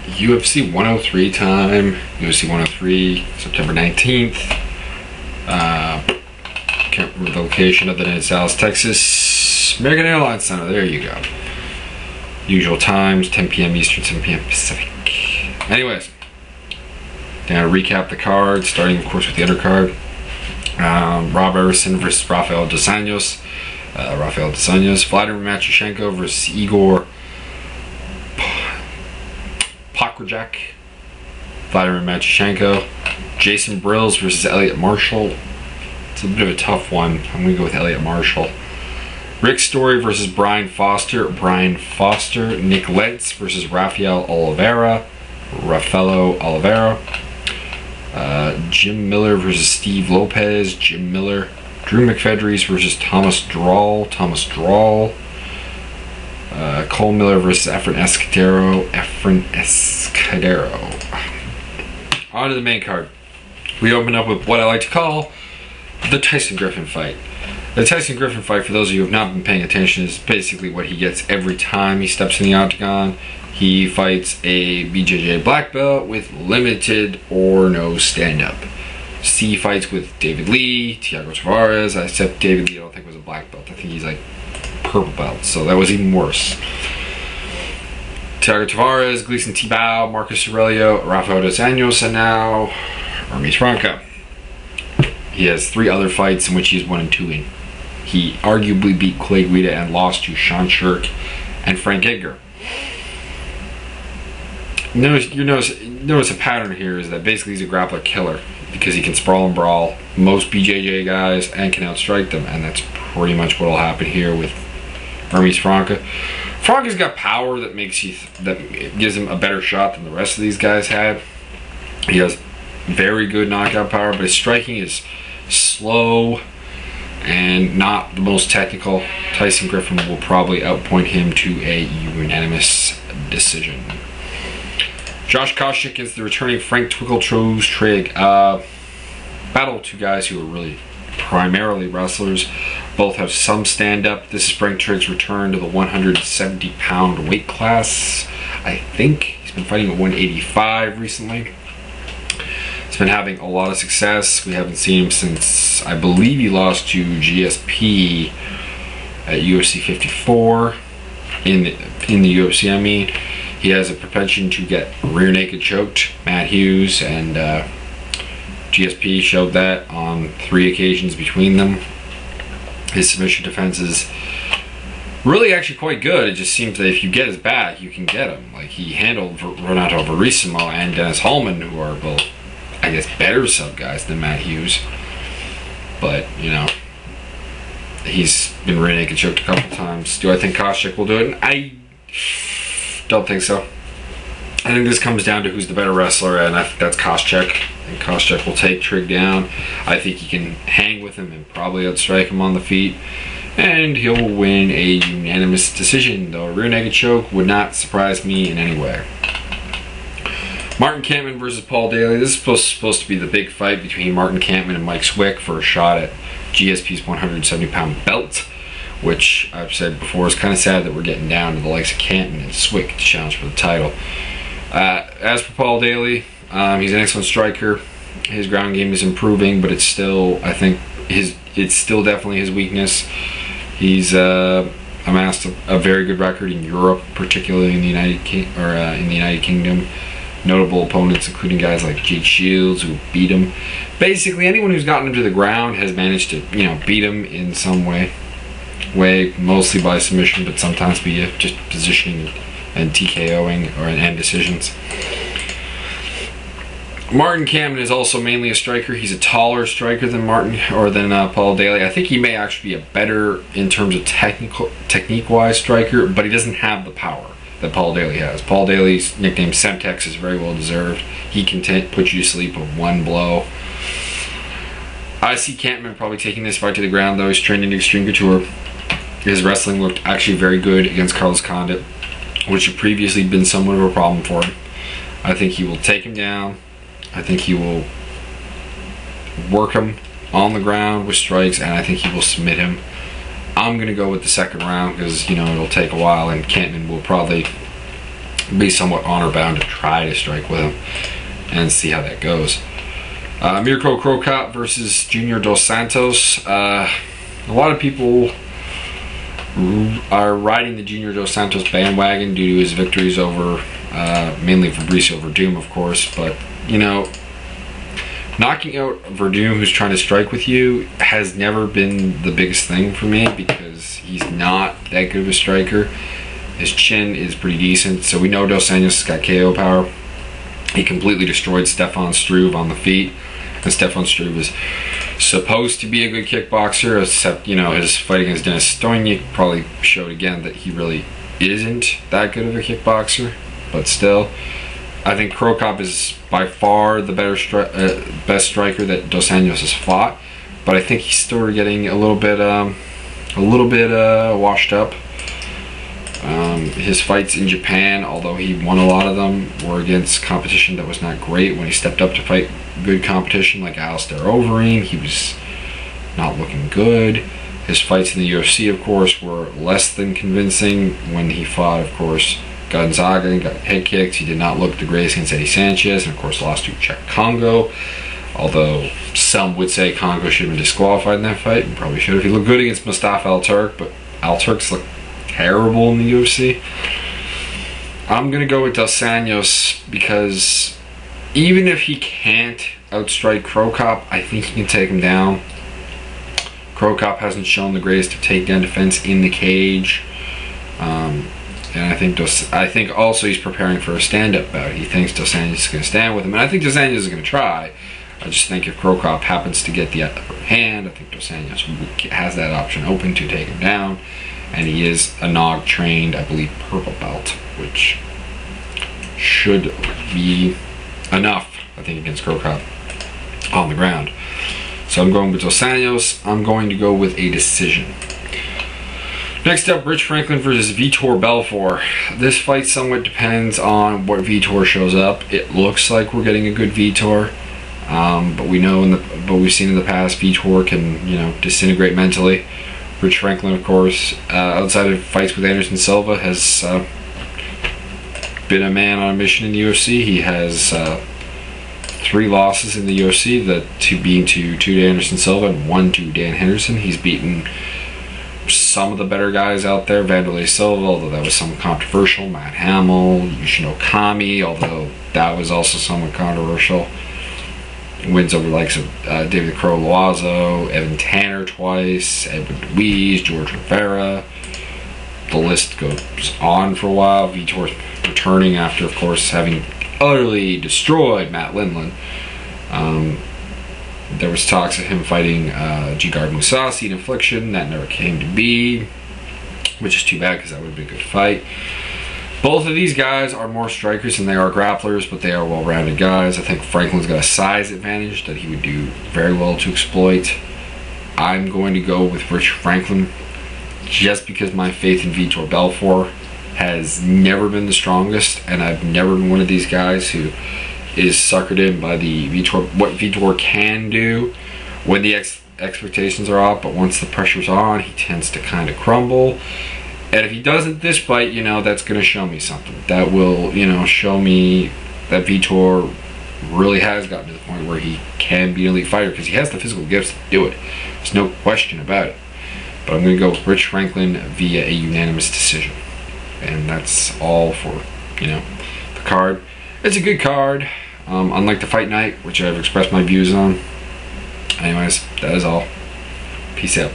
UFC 103 time. UFC 103, September 19th. Can't remember the location other than it's Dallas, Texas. American Airlines Center, there you go. Usual times, 10 p.m. Eastern, 7 p.m. Pacific. Anyways, gonna recap the card, starting of course with the undercard. Rob Everson versus Rafael dos Anjos. Vladimir Matyushenko versus Igor Pokrajak. Vladimir Matyushenko. Jason Brills versus Elliot Marshall. It's a bit of a tough one. I'm gonna go with Elliot Marshall. Rick Story versus Brian Foster. Nick Lentz versus Rafaelo Oliveira. Jim Miller versus Steve Lopez. Jim Miller. Drew McFedries versus Thomas Drawl. Cole Miller versus Efren Escudero. On to the main card. We open up with what I like to call the Tyson Griffin fight. The Tyson Griffin fight, for those of you who have not been paying attention, is basically what he gets every time he steps in the octagon. He fights a BJJ black belt with limited or no stand-up. C fights with David Lee, Thiago Tavares. Except David Lee I don't think was a black belt. I think he's like purple belt, so that was even worse. Thiago Tavares, Gleison Tibau, Marcus Aurelio, Rafael dos Anjos, and now Hermes Franca. He has 3 other fights in which he's 1-2 in. He arguably beat Clay Guida and lost to Sean Shirk and Frank Edgar. Notice a pattern here is that basically he's a grappler killer because he can sprawl and brawl most BJJ guys and can outstrike them, and that's pretty much what will happen here with Hermes Franca. Franca's got power that gives him a better shot than the rest of these guys had. He has very good knockout power, but his striking is slow and not the most technical. Tyson Griffin will probably outpoint him to a unanimous decision. Josh Koscheck against the returning Frank Twickeltoes Trigg. Battle of 2 guys who are really primarily wrestlers. Both have some stand-up. This is Frank Trigg's return to the 170-pound weight class. I think he's been fighting at 185 recently. He's been having a lot of success. We haven't seen him since, I believe he lost to GSP at UFC 54. In the UFC, I mean. He has a propensity to get rear naked choked. Matt Hughes and GSP showed that on 3 occasions between them. His submission defense is really actually quite good. It just seems that if you get his back, you can get him. Like, he handled Renato Verissimo and Dennis Hallman, who are both, I guess, better sub guys than Matt Hughes. But, you know, he's been rear naked choked a couple times. Do I think Koscheck will do it? I don't think so. I think this comes down to who's the better wrestler, and I think that's Koscheck. And Koscheck will take Trigg down. I think he can hang with him and probably outstrike him on the feet. And he'll win a unanimous decision, though a rear naked choke would not surprise me in any way. Martin Kampmann versus Paul Daly. This is supposed to be the big fight between Martin Kampmann and Mike Swick for a shot at GSP's 170-pound belt, which I've said before is kind of sad that we're getting down to the likes of Kampmann and Swick to challenge for the title. As for Paul Daly, he's an excellent striker. His ground game is improving, but it's still, I think, it's still definitely his weakness. He's amassed a very good record in Europe, particularly in the United Kingdom. Notable opponents including guys like Jake Shields, who beat him. Basically, anyone who's gotten him to the ground has managed to, beat him in some way, mostly by submission, but sometimes via just positioning and TKOing and decisions. Martin Kampmann is also mainly a striker. He's a taller striker than Paul Daly. I think he may actually be a better, in terms of technique-wise, striker, but he doesn't have the power that Paul Daly has. Paul Daly's nickname Semtex is very well deserved. He can put you to sleep with one blow. I see Kampmann probably taking this fight to the ground, though. He's trained in Extreme Couture. His wrestling looked actually very good against Carlos Condit, which had previously been somewhat of a problem for him. I think he will take him down. I think he will work him on the ground with strikes, and I think he will submit him. I'm going to go with the second round because, it'll take a while, and Kampmann will probably be somewhat honor bound to try to strike with him and see how that goes. Mirko Cro Cop versus Junior Dos Santos. A lot of people are riding the Junior Dos Santos bandwagon due to his victories over mainly Fabricio Werdum, of course, but you know, knocking out Werdum, who's trying to strike with you, has never been the biggest thing for me because he's not that good of a striker. His chin is pretty decent, so we know Dos Anjos has got KO power. He completely destroyed Stefan Struve on the feet, and Stefan Struve is supposed to be a good kickboxer, except, you know, his fight against Denis Stojnik probably showed again that he really isn't that good of a kickboxer. But still, I think Cro Cop is by far the best striker that Dos Anjos has fought. But I think he's still getting a little bit washed up. His fights in Japan, although he won a lot of them, were against competition that was not great. When he stepped up to fight good competition like Alistair Overeem, he was not looking good. His fights in the UFC, of course, were less than convincing. When he fought, of course, Gonzaga and got head kicks, he did not look the greatest against Eddie Sanchez, and of course lost to Cheick Kongo. Although some would say Kongo should have been disqualified in that fight, and probably should have. He looked good against Mustafa Al-Turk, but Al-Turk's looked terrible in the UFC. I'm gonna go with Dos Anjos because even if he can't outstrike Cro Cop, I think he can take him down. Cro Cop hasn't shown the greatest of takedown defense in the cage, and I think also he's preparing for a stand-up bout. He thinks Dos Anjos is going to stand with him, and I think Dos Anjos is going to try. I just think if Cro Cop happens to get the upper hand, I think Dos Anjos has that option open to take him down. And he is a NOG trained, I believe, purple belt, which should be enough, I think, against Cro Cop on the ground. So I'm going with Dos Anjos. I'm going to go with a decision. Next up, Rich Franklin versus Vitor Belfort. This fight somewhat depends on what Vitor shows up. It looks like we're getting a good Vitor, but we know but we've seen in the past Vitor can, you know, disintegrate mentally. Rich Franklin, of course, outside of fights with Anderson Silva, has been a man on a mission in the UFC. He has 3 losses in the UFC, the 2 being to Anderson Silva and 1 to Dan Henderson. He's beaten some of the better guys out there, Vanderlei Silva, although that was somewhat controversial, Matt Hamill, Yushin Okami, although that was also somewhat controversial. Wins over the likes of David Crow Loazo, Evan Tanner twice, Edwin Deweese, George Rivera. The list goes on for a while. Vitor's returning after, of course, having utterly destroyed Matt Lindland. There was talks of him fighting Gegard Mousasi in Affliction. That never came to be, which is too bad because that would have been a good fight. Both of these guys are more strikers than they are grapplers, but they are well-rounded guys. I think Franklin's got a size advantage that he would do very well to exploit. I'm going to go with Rich Franklin just because my faith in Vitor Belfort has never been the strongest, and I've never been one of these guys who is suckered in by the what Vitor can do when the expectations are up, but once the pressure's on, he tends to kind of crumble. And if he doesn't this fight, you know, that's going to show me something. That will, you know, show me that Vitor really has gotten to the point where he can be an elite fighter because he has the physical gifts to do it. There's no question about it. But I'm going to go with Rich Franklin via a unanimous decision. And that's all for, you know, the card. It's a good card, unlike the fight night, which I've expressed my views on. Anyways, that is all. Peace out.